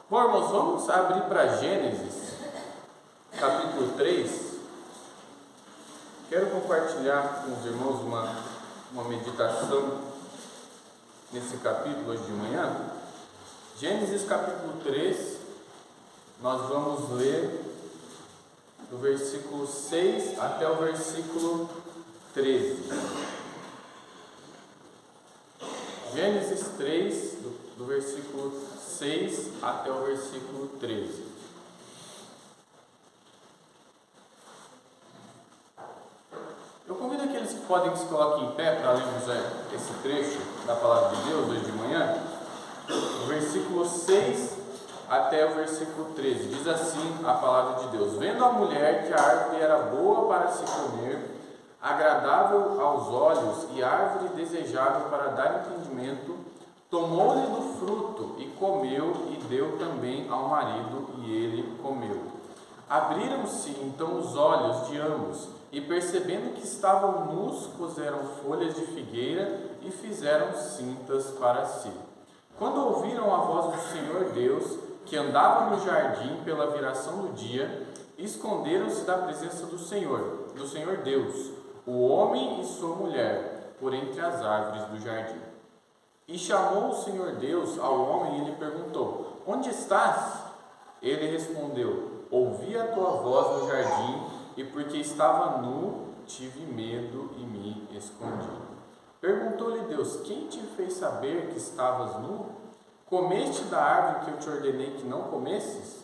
Bom, irmãos, vamos abrir para Gênesis, capítulo 3. Quero compartilhar com os irmãos uma meditação nesse capítulo hoje de manhã. Gênesis, capítulo 3, nós vamos ler do versículo 6 até o versículo 13. Gênesis 3, do versículo 6 até o versículo 13. Eu convido aqueles que podem que se coloquem em pé para lermos esse trecho da palavra de Deus hoje de manhã. Do versículo 6 até o versículo 13. Diz assim a palavra de Deus: Vendo a mulher que a árvore era boa para se comer, agradável aos olhos e árvore desejável para dar entendimento, tomou-lhe do fruto e comeu, e deu também ao marido, e ele comeu. Abriram-se então os olhos de ambos, e percebendo que estavam nus, coseram folhas de figueira e fizeram cintas para si. Quando ouviram a voz do Senhor Deus, que andava no jardim pela viração do dia, esconderam-se da presença do Senhor Deus, o homem e sua mulher, por entre as árvores do jardim. E chamou o Senhor Deus ao homem e lhe perguntou: Onde estás? Ele respondeu: Ouvi a tua voz no jardim, e porque estava nu, tive medo e me escondi. Perguntou-lhe Deus: Quem te fez saber que estavas nu? Comeste da árvore que eu te ordenei que não comesses?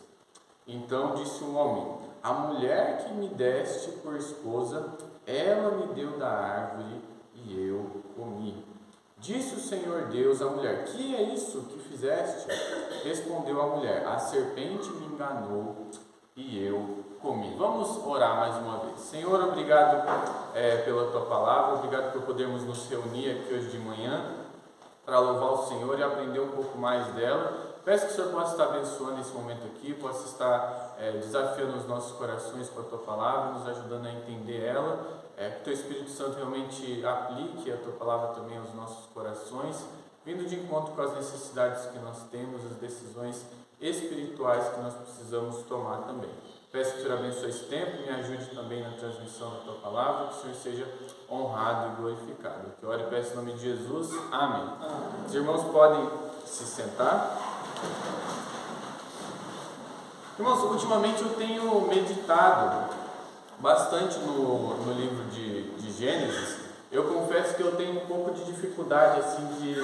Então disse o homem: A mulher que me deste por esposa, ela me deu da árvore e eu comi. Disse o Senhor Deus à mulher: Que é isso que fizeste? Respondeu a mulher: A serpente me enganou e eu comi. Vamos orar mais uma vez. Senhor, obrigado pela tua palavra, obrigado por podermos nos reunir aqui hoje de manhã para louvar o Senhor e aprender um pouco mais dela. Peço que o Senhor possa estar abençoando esse momento aqui, possa estar desafiando os nossos corações com a tua palavra, nos ajudando a entender ela. Que o teu Espírito Santo realmente aplique a tua palavra também aos nossos corações, vindo de encontro com as necessidades que nós temos, as decisões espirituais que nós precisamos tomar também. Peço que o Senhor abençoe esse tempo, me ajude também na transmissão da tua palavra, que o Senhor seja honrado e glorificado. Que eu oro e peço em nome de Jesus. Amém. Os irmãos podem se sentar. Irmãos, ultimamente eu tenho meditado bastante no livro de Gênesis. Eu confesso que eu tenho um pouco de dificuldade assim de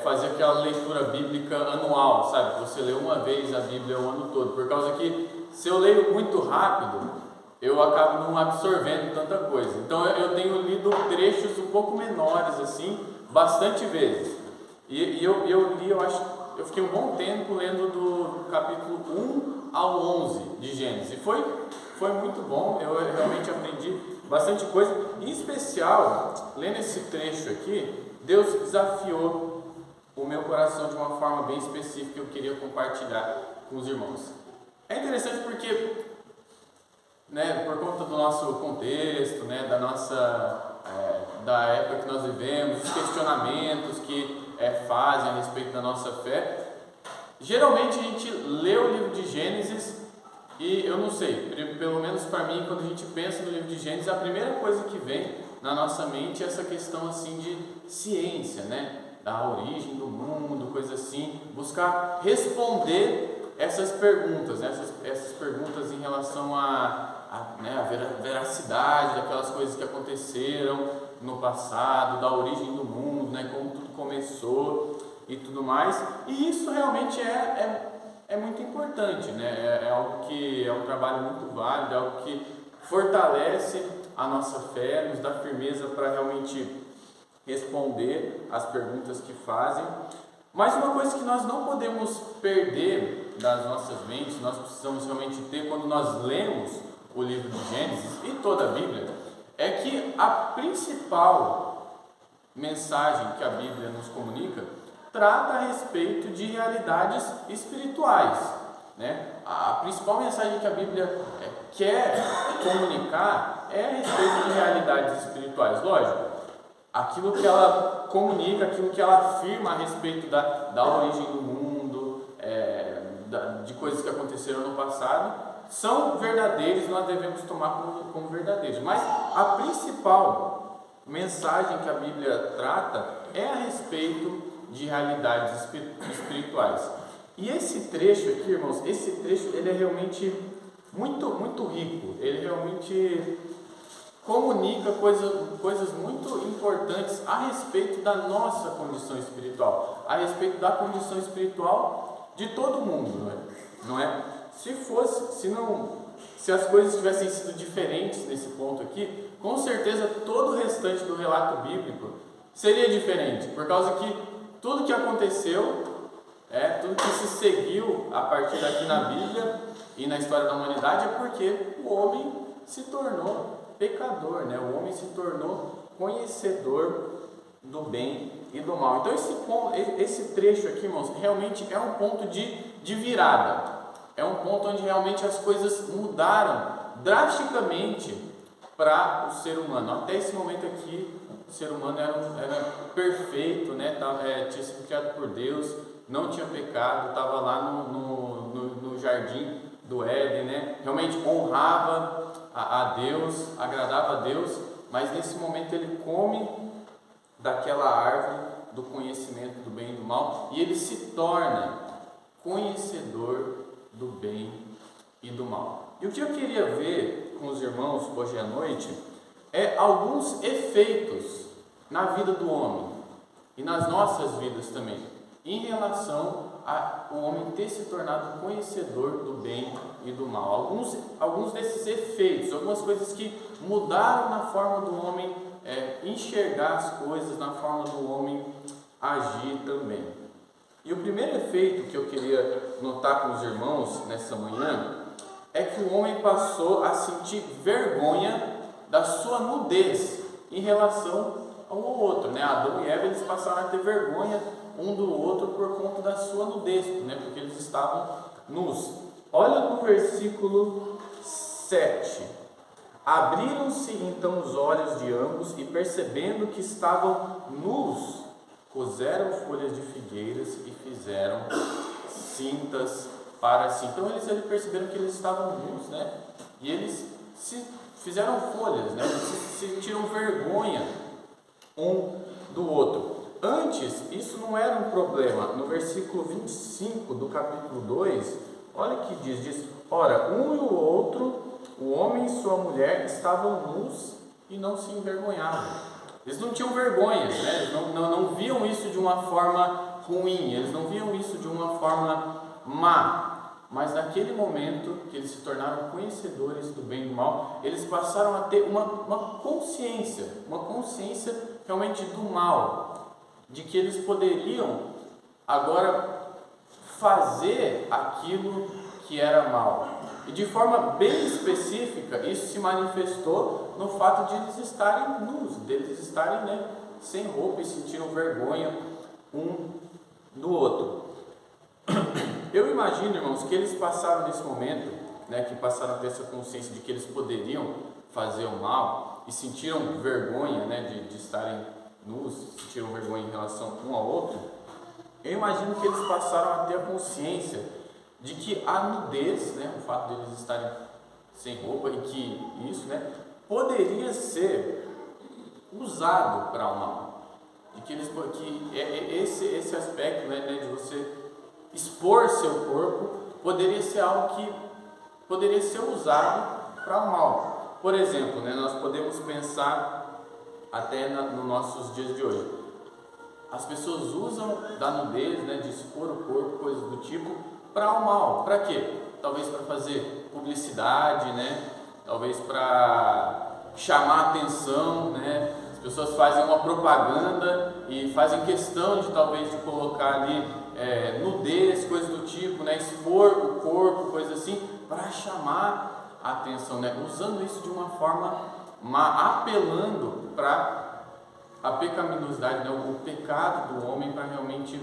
fazer aquela leitura bíblica anual, sabe? Você lê uma vez a Bíblia o ano todo, por causa que se eu leio muito rápido, eu acabo não absorvendo tanta coisa. Então eu tenho lido trechos um pouco menores assim, bastante vezes. E eu li, eu fiquei um bom tempo lendo do capítulo 1 ao 11 de Gênesis. Foi muito bom, eu realmente aprendi bastante coisa. Em especial, lendo esse trecho aqui, Deus desafiou o meu coração de uma forma bem específica que eu queria compartilhar com os irmãos. É interessante porque, por conta do nosso contexto, da época que nós vivemos, os questionamentos que fazem a respeito da nossa fé, geralmente a gente lê o livro de Gênesis e eu não sei, pelo menos para mim, quando a gente pensa no livro de Gênesis, a primeira coisa que vem na nossa mente é essa questão assim de ciência, da origem do mundo, coisa assim, buscar responder essas perguntas, essas perguntas em relação à veracidade daquelas coisas que aconteceram no passado, da origem do mundo, como tudo começou e tudo mais. E isso realmente é muito importante, é algo que é um trabalho muito válido, é algo que fortalece a nossa fé, nos dá firmeza para realmente responder as perguntas que fazem. Mas uma coisa que nós não podemos perder das nossas mentes, nós precisamos realmente ter quando nós lemos o livro de Gênesis e toda a Bíblia, é que a principal mensagem que a Bíblia nos comunica trata a respeito de realidades espirituais, A principal mensagem que a Bíblia quer comunicar é a respeito de realidades espirituais, lógico. Aquilo que ela comunica, aquilo que ela afirma a respeito da origem do mundo, coisas que aconteceram no passado são verdadeiros, nós devemos tomar como verdadeiros. Mas a principal mensagem que a Bíblia trata é a respeito de realidades espirituais. E esse trecho aqui, irmãos, esse trecho ele é realmente muito rico. Ele realmente comunica coisas muito importantes a respeito da nossa condição espiritual, a respeito da condição espiritual de todo mundo, não é? Se as coisas tivessem sido diferentes nesse ponto aqui, com certeza todo o restante do relato bíblico seria diferente, por causa que tudo que aconteceu, tudo que se seguiu a partir daqui na Bíblia e na história da humanidade é porque o homem se tornou pecador, né? O homem se tornou conhecedor do bem e do mal. Então esse trecho aqui, irmãos, realmente é um ponto de virada. É um ponto onde realmente as coisas mudaram drasticamente para o ser humano. Até esse momento aqui, o ser humano era perfeito, né? Tinha sido criado por Deus, não tinha pecado, estava lá no jardim do Éden, né? Realmente honrava a Deus, agradava a Deus, mas nesse momento ele come daquela árvore do conhecimento do bem e do mal e ele se torna conhecedor do bem e do mal. E o que eu queria ver com os irmãos hoje à noite é alguns efeitos na vida do homem e nas nossas vidas também, em relação a o homem ter se tornado conhecedor do bem e do mal. Alguns desses efeitos, algumas coisas que mudaram na forma do homem enxergar as coisas, na forma do homem agir também. E o primeiro efeito que eu queria notar com os irmãos nessa manhã é que o homem passou a sentir vergonha da sua nudez em relação um ao outro, né? Adão e Eva, eles passaram a ter vergonha um do outro por conta da sua nudez, né? Porque eles estavam nus. Olha no versículo 7. Abriram-se então os olhos de ambos e, percebendo que estavam nus, coseram folhas de figueiras e fizeram cintas para si. Então eles perceberam que eles estavam nus, né? E eles se fizeram folhas, né? Eles se sentiram vergonha um do outro. Antes, isso não era um problema. No versículo 25 do capítulo 2, olha o que diz: ora, um e o outro, o homem e sua mulher, estavam nus e não se envergonhavam. Eles não tinham vergonha, né? Eles não viam isso de uma forma ruim, eles não viam isso de uma forma má. Mas naquele momento que eles se tornaram conhecedores do bem e do mal, eles passaram a ter uma consciência realmente do mal, de que eles poderiam agora fazer aquilo que era mal. E de forma bem específica, isso se manifestou no fato de eles estarem nus, deles estarem, né, sem roupa e sentiram vergonha um do outro. Eu imagino, irmãos, que eles passaram nesse momento, né, que passaram a ter essa consciência de que eles poderiam fazer o mal e sentiram vergonha, né, de estarem nus, sentiram vergonha em relação um ao outro. Eu imagino que eles passaram a ter a consciência de que a nudez, né, o fato de eles estarem sem roupa e que isso, né, poderia ser usado para o mal, de que esse aspecto, né, de você expor seu corpo poderia ser algo que poderia ser usado para o mal. Por exemplo, né, nós podemos pensar até nos nossos dias de hoje. As pessoas usam da nudez, né, de expor o corpo, coisas do tipo, para o mal. Para quê? Talvez para fazer publicidade, né? Talvez para chamar atenção, né? As pessoas fazem uma propaganda e fazem questão de talvez de colocar ali nudez, coisas do tipo, né? Expor o corpo, coisas assim, para chamar a atenção, né? Usando isso de uma forma apelando para a pecaminosidade, né? O pecado do homem, para realmente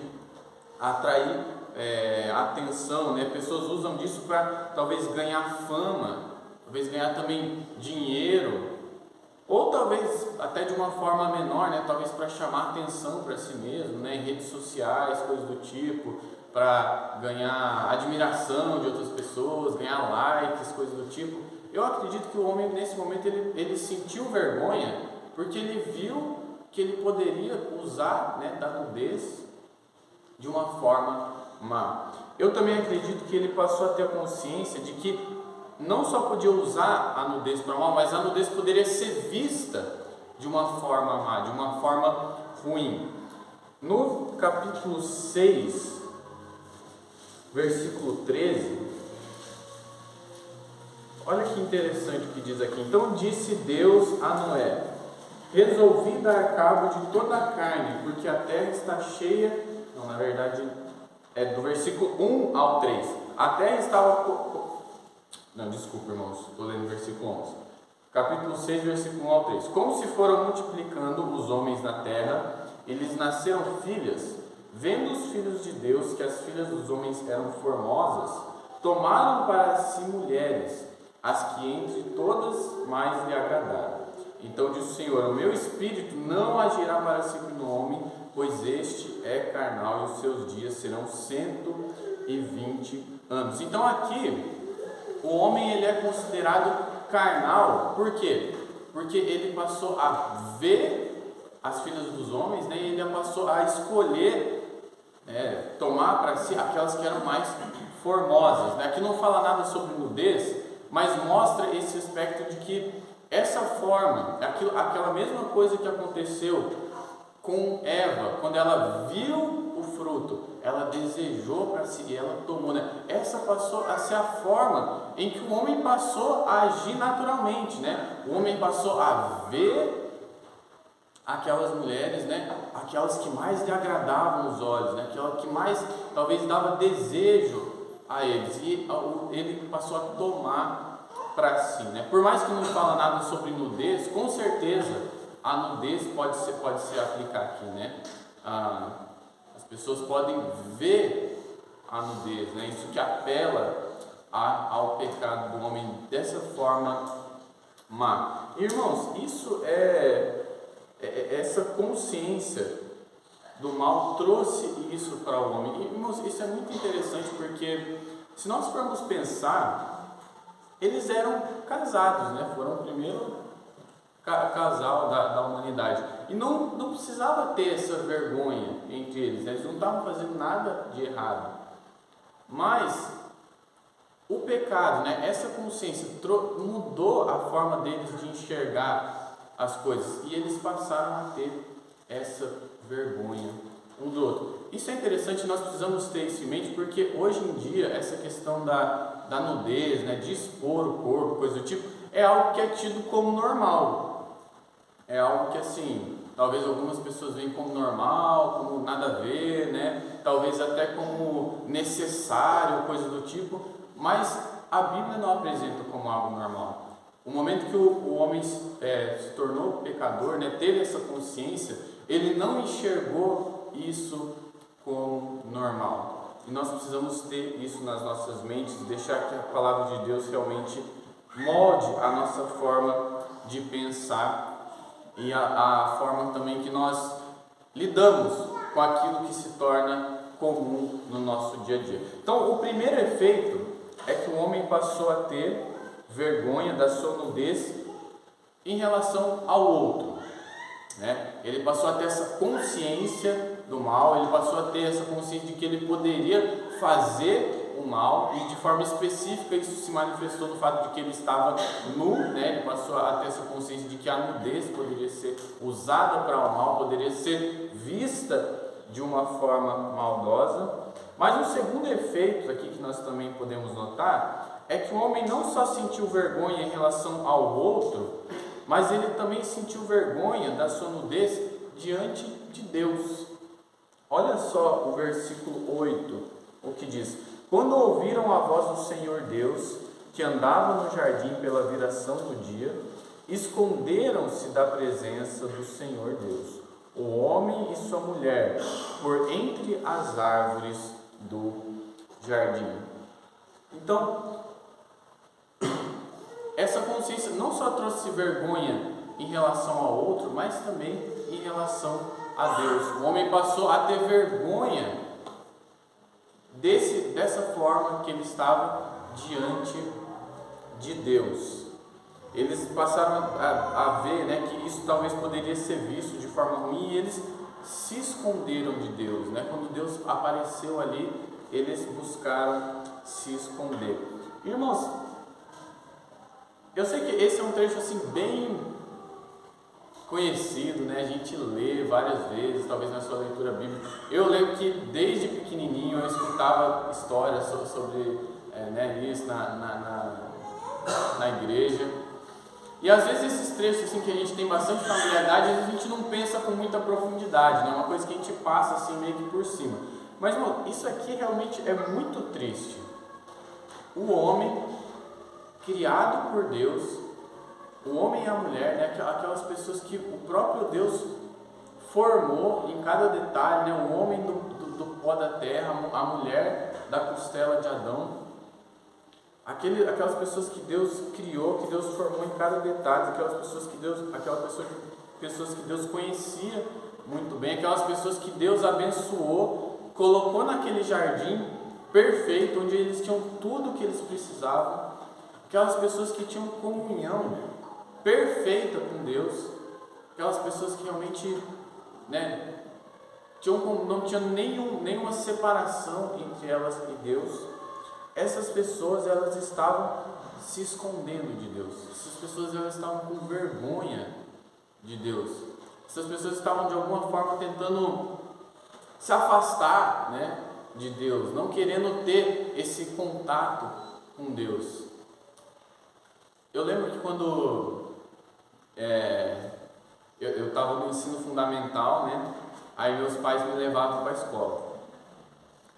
atrair atenção, né? Pessoas usam disso para talvez ganhar fama, talvez ganhar também dinheiro, ou talvez até de uma forma menor, né? Talvez para chamar atenção para si mesmo, né? Em redes sociais, coisas do tipo, para ganhar admiração de outras pessoas, ganhar likes, coisas do tipo. Eu acredito que o homem, nesse momento, ele sentiu vergonha porque ele viu que ele poderia usar, né, da nudez de uma forma má. Eu também acredito que ele passou a ter a consciência de que não só podia usar a nudez para mal, mas a nudez poderia ser vista de uma forma má, de uma forma ruim. No capítulo 6, versículo 13, olha que interessante o que diz aqui. Então disse Deus a Noé: resolvi dar cabo de toda a carne, porque a terra está cheia. Não, na verdade é do versículo 1 ao 3. A terra estava. Não, desculpa, irmãos, estou lendo o versículo 11. Capítulo 6, versículo 1 ao 3. Como se foram multiplicando os homens na terra, eles nasceram filhas. Vendo os filhos de Deus que as filhas dos homens eram formosas, tomaram para si mulheres, as que entre todas mais lhe agradaram. Então disse o Senhor: o meu espírito não agirá para sempre no homem, pois este é carnal e os seus dias serão 120 anos. Então aqui, o homem ele é considerado carnal. Por quê? Porque ele passou a ver as filhas dos homens, né, e ele passou a escolher, tomar para si aquelas que eram mais formosas, né? Aqui não fala nada sobre nudez, mas mostra esse aspecto de que essa forma, aquela mesma coisa que aconteceu com Eva, quando ela viu o fruto, ela desejou para si e ela tomou, né? Essa passou a ser a forma em que o homem passou a agir naturalmente, né? O homem passou a ver aquelas mulheres, né? Aquelas que mais lhe agradavam os olhos, né? Aquela que mais talvez dava desejo a eles, e ele passou a tomar para si, né? Por mais que não fala nada sobre nudez, com certeza a nudez pode ser aplicada aqui, né? As pessoas podem ver a nudez, né? Isso que apela ao pecado do homem dessa forma má. Irmãos, isso essa consciência do mal trouxe isso para o homem. E, irmãos, isso é muito interessante porque se nós formos pensar, eles eram casados, né? Foram o primeiro casal da humanidade. E não precisava ter essa vergonha entre eles, né? Eles não estavam fazendo nada de errado. Mas o pecado, né? Essa consciência mudou a forma deles de enxergar as coisas, e eles passaram a ter essa vergonha um do outro. Isso é interessante, nós precisamos ter isso em mente, porque hoje em dia essa questão da nudez, né, de expor o corpo, coisa do tipo, é algo que é tido como normal. É algo que, assim, talvez algumas pessoas veem como normal, como nada a ver, né? Talvez até como necessário, coisa do tipo, mas a Bíblia não apresenta como algo normal. O momento que o homem se tornou pecador, né, teve essa consciência, ele não enxergou isso como normal. E nós precisamos ter isso nas nossas mentes, deixar que a palavra de Deus realmente molde a nossa forma de pensar e a forma também que nós lidamos com aquilo que se torna comum no nosso dia a dia. Então, o primeiro efeito é que o homem passou a ter vergonha da sua nudez em relação ao outro, né? Ele passou a ter essa consciência do mal, ele passou a ter essa consciência de que ele poderia fazer o mal, e de forma específica isso se manifestou no fato de que ele estava nu, né? Ele passou a ter essa consciência de que a nudez poderia ser usada para o mal, poderia ser vista de uma forma maldosa. Mas um segundo efeito aqui que nós também podemos notar é que o homem não só sentiu vergonha em relação ao outro, mas ele também sentiu vergonha da sua nudez diante de Deus. Olha só o versículo 8, o que diz: quando ouviram a voz do Senhor Deus, que andava no jardim pela viração do dia, esconderam-se da presença do Senhor Deus, o homem e sua mulher, por entre as árvores do jardim. Então, essa consciência não só trouxe vergonha em relação ao outro, mas também em relação a Deus. O homem passou a ter vergonha dessa forma que ele estava diante de Deus. Eles passaram a ver, né, que isso talvez poderia ser visto de forma ruim, e eles se esconderam de Deus, né? Quando Deus apareceu ali, eles buscaram se esconder. Irmãos, eu sei que esse é um trecho assim bem conhecido, né? A gente lê várias vezes, talvez na sua leitura bíblica. Eu lembro que desde pequenininho eu escutava histórias sobre né, isso na igreja. E às vezes esses trechos assim, que a gente tem bastante familiaridade, às vezes a gente não pensa com muita profundidade, né? Uma coisa que a gente passa assim meio que por cima. Mas, irmão, isso aqui realmente é muito triste. O homem criado por Deus, o homem e a mulher, né? Aquelas pessoas que o próprio Deus formou em cada detalhe, né? O homem do pó da terra, a mulher da costela de Adão. Aquelas pessoas que Deus criou, que Deus formou em cada detalhe, aquelas pessoas que Deus conhecia muito bem, aquelas pessoas que Deus abençoou, colocou naquele jardim perfeito, onde eles tinham tudo o que eles precisavam, aquelas pessoas que tinham comunhão perfeita com Deus, aquelas pessoas que realmente, né, não tinham nenhuma separação entre elas e Deus. Essas pessoas, elas estavam se escondendo de Deus. Essas pessoas, elas estavam com vergonha de Deus. Essas pessoas estavam de alguma forma tentando se afastar, né, de Deus, não querendo ter esse contato com Deus. Eu lembro que quando eu estava no ensino fundamental, né, aí meus pais me levavam para a escola.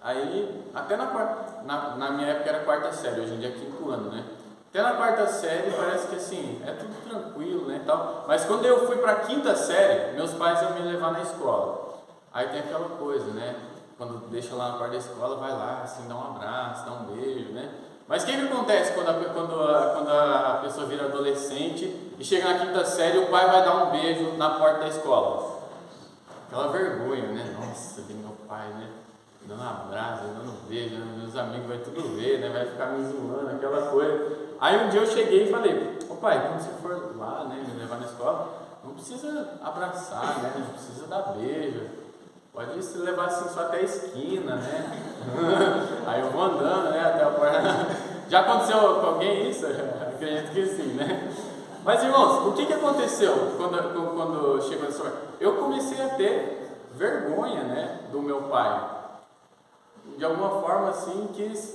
Aí, até na minha época era quarta série, hoje em dia é quinto ano, né? Até na quarta série parece que assim, é tudo tranquilo, né, tal. Mas quando eu fui para a quinta série, meus pais iam me levar na escola. Aí tem aquela coisa, né? Quando deixa lá na porta da escola, vai lá, assim, dá um abraço, dá um beijo, né? Mas o que acontece quando a pessoa vira adolescente e chega na quinta série, o pai vai dar um beijo na porta da escola? Aquela vergonha, né? Nossa, que meu pai, né? Dando um abraço, dando um beijo, né? Meus amigos vai tudo ver, né? Vai ficar me zoando, aquela coisa. Aí um dia eu cheguei e falei: ô pai, quando você for lá, né, me levar na escola, não precisa abraçar, né? Não precisa dar beijo. Pode se levar assim só até a esquina, né? Aí eu vou andando, né, até a porta. Já aconteceu com alguém isso? Acredito que sim, né? Mas, irmãos, o que aconteceu quando chegou nessa hora? Eu comecei a ter vergonha, né, do meu pai. De alguma forma, assim, quis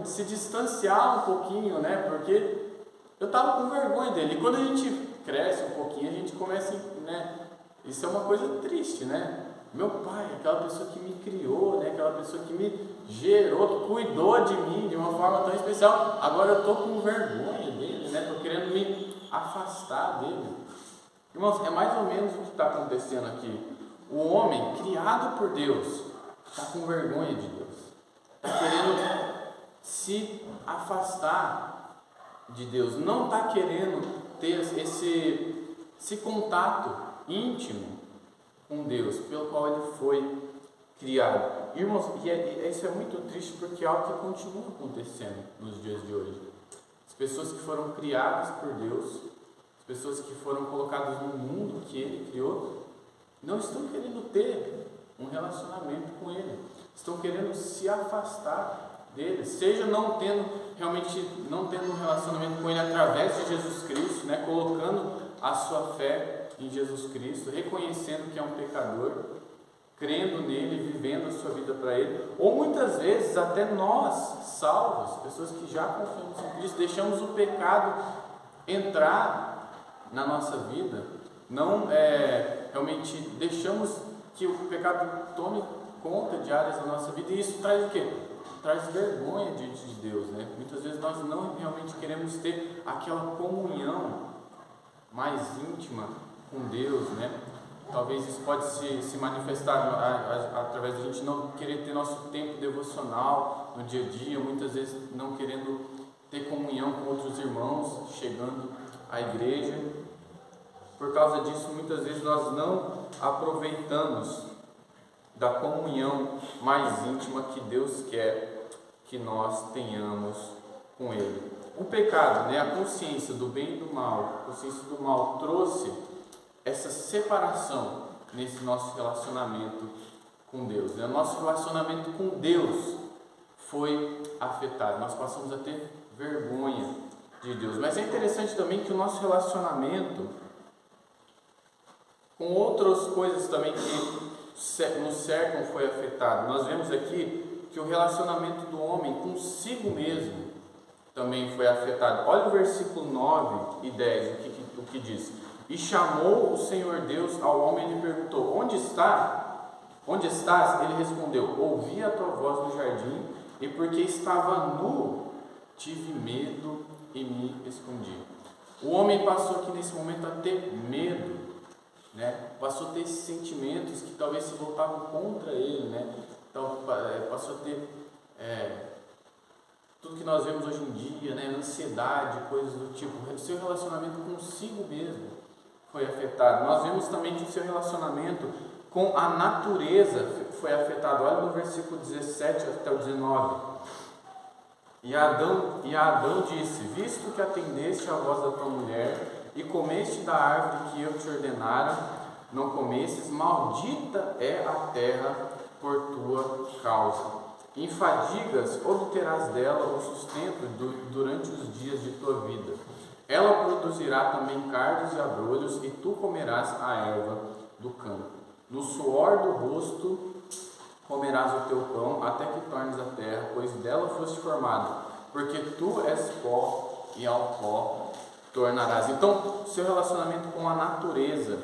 se distanciar um pouquinho, né, porque eu estava com vergonha dele. E quando a gente cresce um pouquinho, a gente começa, né, isso é uma coisa triste, né? Meu pai, aquela pessoa que me criou, né, aquela pessoa que me gerou, que cuidou de mim de uma forma tão especial, agora eu estou com vergonha dele, né? Estou querendo me afastar dele. Irmãos, é mais ou menos o que está acontecendo aqui. O homem, criado por Deus, está com vergonha de Deus, está querendo se afastar de Deus, não está querendo ter esse contato íntimo com Deus, pelo qual ele foi criado. Irmãos, isso é muito triste, porque é algo que continua acontecendo nos dias de hoje. As pessoas que foram criadas por Deus, as pessoas que foram colocadas no mundo que ele criou, não estão querendo ter um relacionamento com ele, estão querendo se afastar dele, seja não tendo um relacionamento com ele através de Jesus Cristo, né, colocando a sua fé em Jesus Cristo, reconhecendo que é um pecador, crendo nele, vivendo a sua vida para ele, ou muitas vezes até nós, salvos, pessoas que já confiamos em Cristo, deixamos o pecado entrar na nossa vida, não realmente deixamos que o pecado tome conta de áreas da nossa vida, e isso traz o quê? Traz vergonha diante de Deus, né? Muitas vezes nós não realmente queremos ter aquela comunhão mais íntima com Deus, né? Talvez isso pode se manifestar através de a gente não querer ter nosso tempo devocional no dia a dia, muitas vezes não querendo ter comunhão com outros irmãos, chegando à igreja. Por causa disso, muitas vezes nós não aproveitamos da comunhão mais íntima que Deus quer que nós tenhamos com Ele. O pecado, né, a consciência do bem e do mal, a consciência do mal trouxe essa separação nesse nosso relacionamento com Deus, né? O nosso relacionamento com Deus foi afetado, nós passamos a ter vergonha de Deus. Mas é interessante também que o nosso relacionamento com outras coisas também que nos cercam foi afetado. Nós vemos aqui que o relacionamento do homem consigo mesmo também foi afetado. Olha o versículo 9 e 10, o que diz: e chamou o Senhor Deus ao homem e lhe perguntou: onde estás? Ele respondeu: ouvi a tua voz no jardim, e porque estava nu, tive medo e me escondi. O homem passou aqui nesse momento a ter medo, né? Passou a ter esses sentimentos que talvez se voltavam contra ele, né? Então, passou a ter tudo que nós vemos hoje em dia, né? Ansiedade, coisas do tipo. O seu relacionamento consigo mesmo foi afetado. Nós vemos também que o seu relacionamento com a natureza foi afetado. Olha no versículo 17 até o 19. E Adão disse: visto que atendeste à voz da tua mulher e comeste da árvore que eu te ordenara, não comestes, maldita é a terra por tua causa. Em fadigas obterás dela o sustento durante os dias de tua vida. Ela produzirá também cardos e abrolhos, e tu comerás a erva do campo. No suor do rosto comerás o teu pão, até que tornes a terra, pois dela foste formado, porque tu és pó, e ao pó tornarás. Então, seu relacionamento com a natureza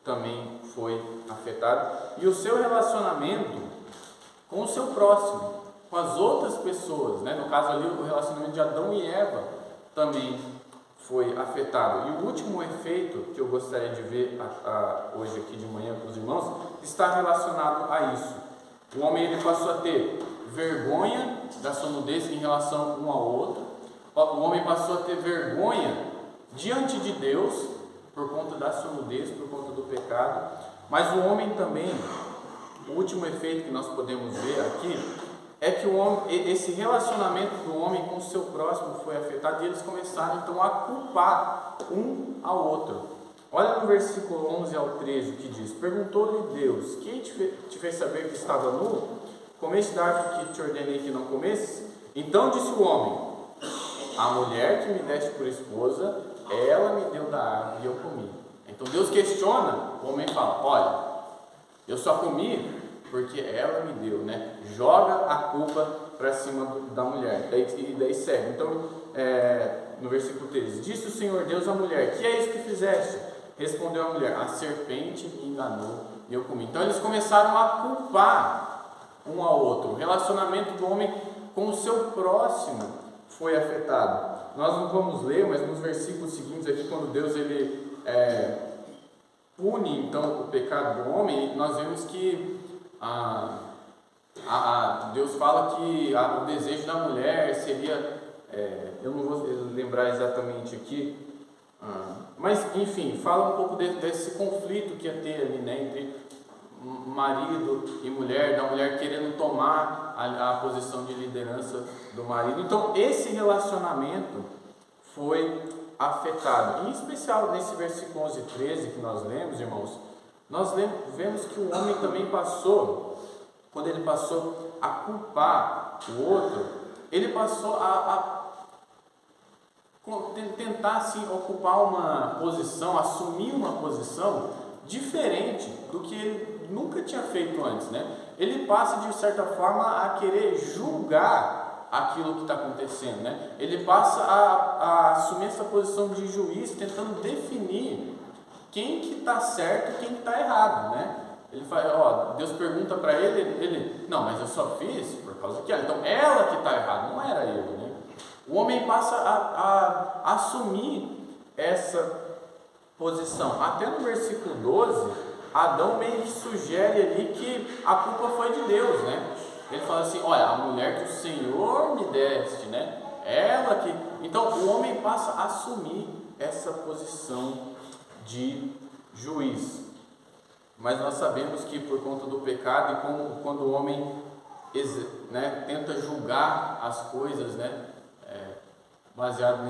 também foi afetado, e o seu relacionamento com o seu próximo, com as outras pessoas, né? No caso ali, o relacionamento de Adão e Eva também foi afetado. E o último efeito que eu gostaria de ver hoje aqui de manhã com os irmãos está relacionado a isso. O homem ele passou a ter vergonha da sua nudez em relação um ao outro. O homem passou a ter vergonha diante de Deus por conta da sua nudez, por conta do pecado. Mas o homem também, o último efeito que nós podemos ver aqui é que esse relacionamento do homem com o seu próximo foi afetado, e eles começaram então a culpar um ao outro. Olha no versículo 11 ao 13 o que diz: perguntou-lhe Deus: quem te fez saber que estava nu? Comeste da árvore que te ordenei que não comesses? Então disse o homem: a mulher que me deste por esposa, ela me deu da árvore e eu comi. Então Deus questiona, o homem fala: olha, eu só comi porque ela me deu, né? Joga a culpa para cima da mulher. Daí segue. Então, no versículo 13: disse o Senhor Deus à mulher: que é isso que fizeste? Respondeu a mulher: a serpente me enganou e eu comi. Então eles começaram a culpar um ao outro. O relacionamento do homem com o seu próximo foi afetado. Nós não vamos ler, mas nos versículos seguintes aqui, quando Deus ele pune então o pecado do homem, nós vemos que Deus fala que o desejo da mulher seria, eu não vou lembrar exatamente aqui, mas enfim, fala um pouco desse conflito que ia ter ali, né, entre marido e mulher, da mulher querendo tomar a posição de liderança do marido. Então esse relacionamento foi afetado, em especial nesse versículo 11 e 13 que nós lemos, irmãos. Nós vemos que o homem também passou, quando ele passou a culpar o outro, ele passou a tentar assim, ocupar uma posição, assumir uma posição diferente do que ele nunca tinha feito antes, né? Ele passa de certa forma a querer julgar aquilo que está acontecendo, né? Ele passa a assumir essa posição de juiz, tentando definir quem que está certo e quem que está errado, né? Ele fala, Deus pergunta para ele, não, mas eu só fiz por causa que ela, então ela que está errada, não era ele, né? O homem passa a assumir essa posição. Até no versículo 12, Adão meio que sugere ali que a culpa foi de Deus, né? Ele fala assim, olha, a mulher que o Senhor me deste, né? Ela que... Então o homem passa a assumir essa posição de juiz. mas nós sabemos que por conta do pecado e quando o homem tenta julgar as coisas, baseado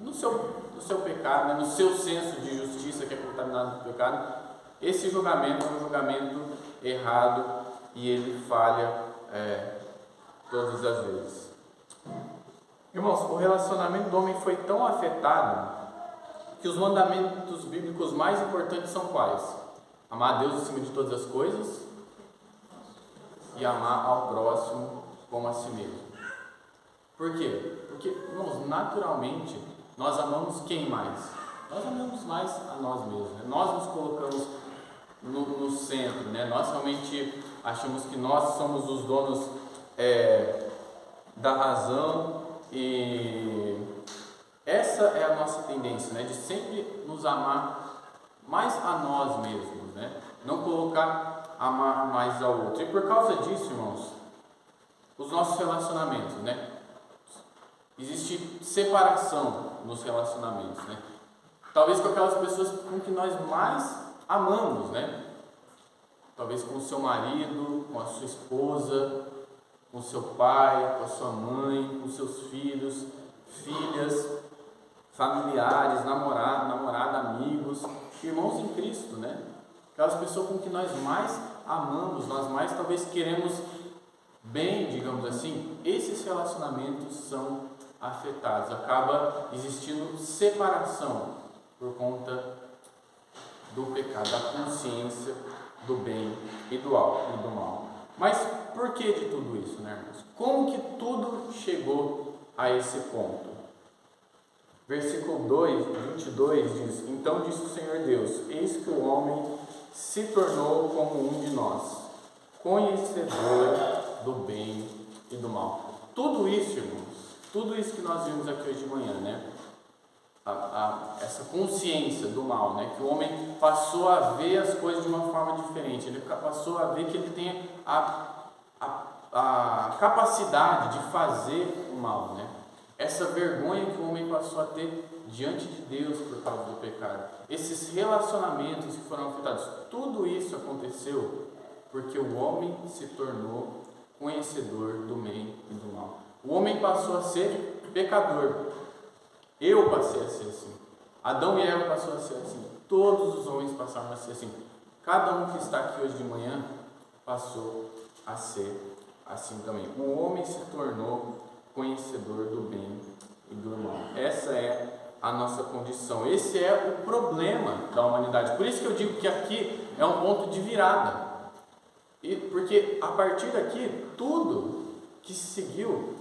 no seu pecado, no seu senso de justiça que é contaminado pelo pecado, esse julgamento é um julgamento errado e ele falha todas as vezes. Irmãos, o relacionamento do homem foi tão afetado que os mandamentos bíblicos mais importantes são quais? Amar a Deus acima de todas as coisas e amar ao próximo como a si mesmo. Por quê? Porque, irmãos, naturalmente, nós amamos quem mais? Nós amamos mais a nós mesmos, né? Nós nos colocamos no centro, né? Nós realmente achamos que nós somos os donos da razão, e essa é a nossa tendência, né? De sempre nos amar mais a nós mesmos, né? Não colocar amar mais ao outro. E por causa disso, irmãos, os nossos relacionamentos, né? Existe separação nos relacionamentos, né? Talvez com aquelas pessoas com que nós mais amamos, né? Talvez com o seu marido, com a sua esposa, com o seu pai, com a sua mãe, com seus filhos, filhas, familiares, namorada, amigos, irmãos em Cristo, né? Aquelas pessoas com que nós mais amamos, nós mais talvez queremos bem, digamos assim, esses relacionamentos são afetados, acaba existindo separação por conta do pecado, da consciência do bem e do mal. Mas por que de tudo isso, né, irmãos? Como que tudo chegou a esse ponto? Versículo 22 diz: Então disse o Senhor Deus, eis que o homem se tornou como um de nós, conhecedor do bem e do mal. Tudo isso, irmãos, tudo isso que nós vimos aqui hoje de manhã, né? Essa consciência do mal, né? Que o homem passou a ver as coisas de uma forma diferente, ele passou a ver que ele tem a capacidade de fazer o mal, né? Essa vergonha que o homem passou a ter diante de Deus por causa do pecado, esses relacionamentos que foram afetados, tudo isso aconteceu porque o homem se tornou conhecedor do bem e do mal. O homem passou a ser pecador. Eu passei a ser assim. Adão e Eva passou a ser assim. Todos os homens passaram a ser assim. Cada um que está aqui hoje de manhã passou a ser assim também. O homem se tornou conhecedor do bem e do mal. Essa é a nossa condição. Esse é o problema da humanidade. Por isso que eu digo que aqui é um ponto de virada. Porque a partir daqui, tudo que se seguiu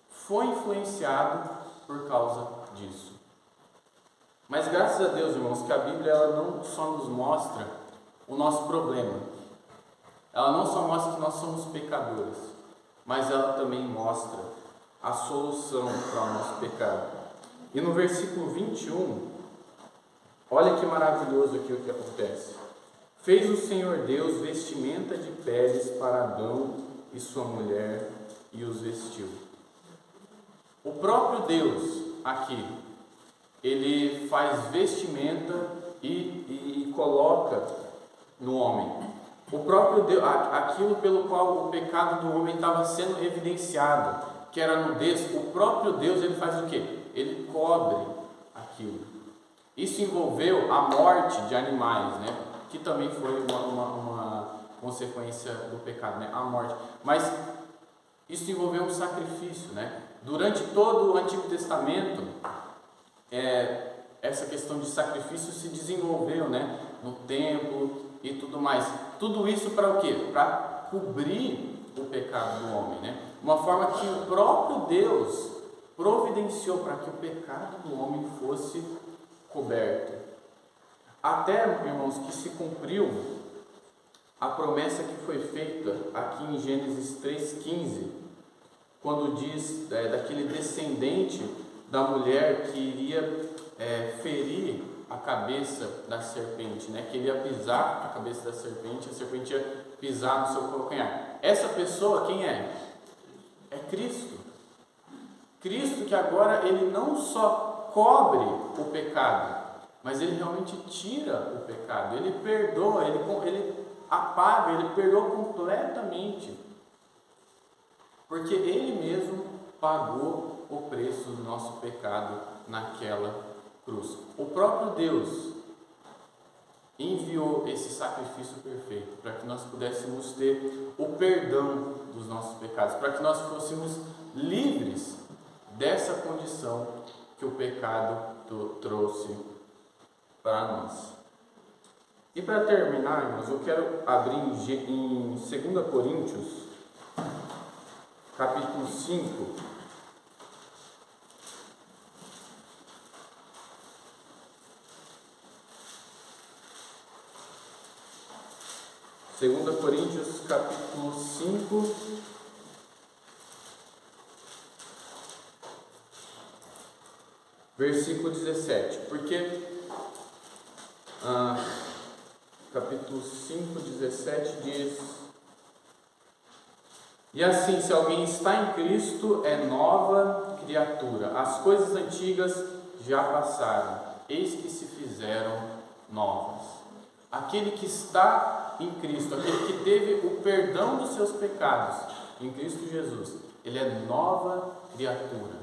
foi influenciado por causa disso. Mas graças a Deus, irmãos, que a Bíblia ela não só nos mostra o nosso problema, ela não só mostra que nós somos pecadores, mas ela também mostra a solução para o nosso pecado. E no versículo 21, olha que maravilhoso aqui o que acontece. Fez o Senhor Deus vestimenta de peles para Adão e sua mulher e os vestiu. O próprio Deus aqui, ele faz vestimenta e coloca no homem. O próprio Deus, aquilo pelo qual o pecado do homem estava sendo evidenciado, que era a nudez, o próprio Deus ele faz o quê? Ele cobre aquilo. Isso envolveu a morte de animais, né? Que também foi uma consequência do pecado, né? A morte. Mas isso envolveu um sacrifício, né? Durante todo o Antigo Testamento, essa questão de sacrifício se desenvolveu, né? No templo e tudo mais. Tudo isso para o quê? Para cobrir o pecado do homem, né? Uma forma que o próprio Deus providenciou para que o pecado do homem fosse coberto. Até, irmãos, que se cumpriu a promessa que foi feita aqui em Gênesis 3,15, quando diz daquele descendente da mulher que iria ferir a cabeça da serpente, né? Que ele ia pisar a cabeça da serpente, a serpente ia pisar no seu calcanhar. Essa pessoa, quem é? É Cristo. Cristo que agora ele não só cobre o pecado, mas ele realmente tira o pecado, ele perdoa, ele apaga, ele perdoa completamente, porque ele mesmo pagou o preço do nosso pecado naquela cruz. O próprio Deus enviou esse sacrifício perfeito para que nós pudéssemos ter o perdão dos nossos pecados, para que nós fôssemos livres dessa condição que o pecado trouxe para nós. E para terminar, irmãos, eu quero abrir em 2 Coríntios, capítulo 5. Segunda Coríntios, capítulo 5, versículo 17, porque capítulo 5, 17 diz: e assim, se alguém está em Cristo, é nova criatura, as coisas antigas já passaram, eis que se fizeram novas. Aquele que está em Cristo, aquele que teve o perdão dos seus pecados em Cristo Jesus, ele é nova criatura,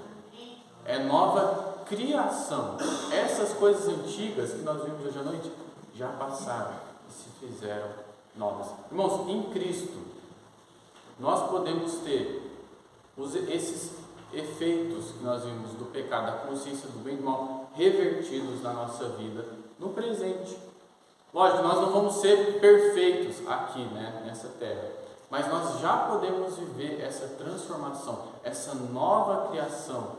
é nova criação. Essas coisas antigas que nós vimos hoje à noite já passaram e se fizeram novas. Irmãos, em Cristo nós podemos ter esses efeitos que nós vimos do pecado, da consciência do bem e do mal, revertidos na nossa vida no presente. Lógico, nós não vamos ser perfeitos aqui, nessa terra, mas nós já podemos viver essa transformação, essa nova criação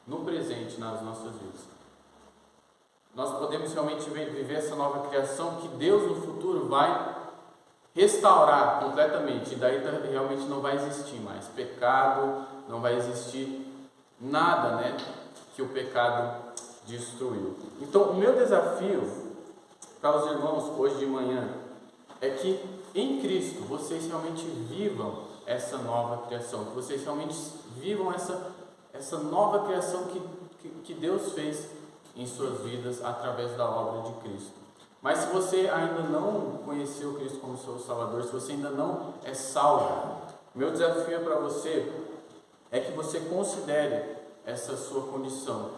no presente nas nossas vidas. Nós podemos realmente viver essa nova criação que Deus no futuro vai restaurar completamente, e daí realmente não vai existir mais pecado, não vai existir nada, que o pecado destruiu. Então, o meu desafio para os irmãos hoje de manhã é que em Cristo vocês realmente vivam essa nova criação, que vocês realmente vivam essa nova criação que Deus fez em suas vidas através da obra de Cristo. Mas se você ainda não conheceu Cristo como seu Salvador, se você ainda não é salvo, meu desafio para você é que você considere essa sua condição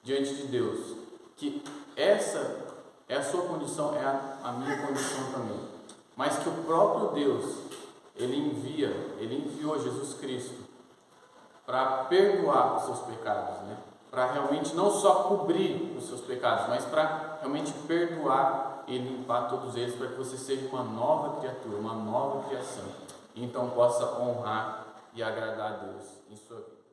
diante de Deus, que essa é a sua condição, é a minha condição também, mas que o próprio Deus, Ele enviou Jesus Cristo para perdoar os seus pecados, para realmente não só cobrir os seus pecados, mas para realmente perdoar e limpar todos eles, para que você seja uma nova criatura, uma nova criação, e então possa honrar e agradar a Deus em sua vida.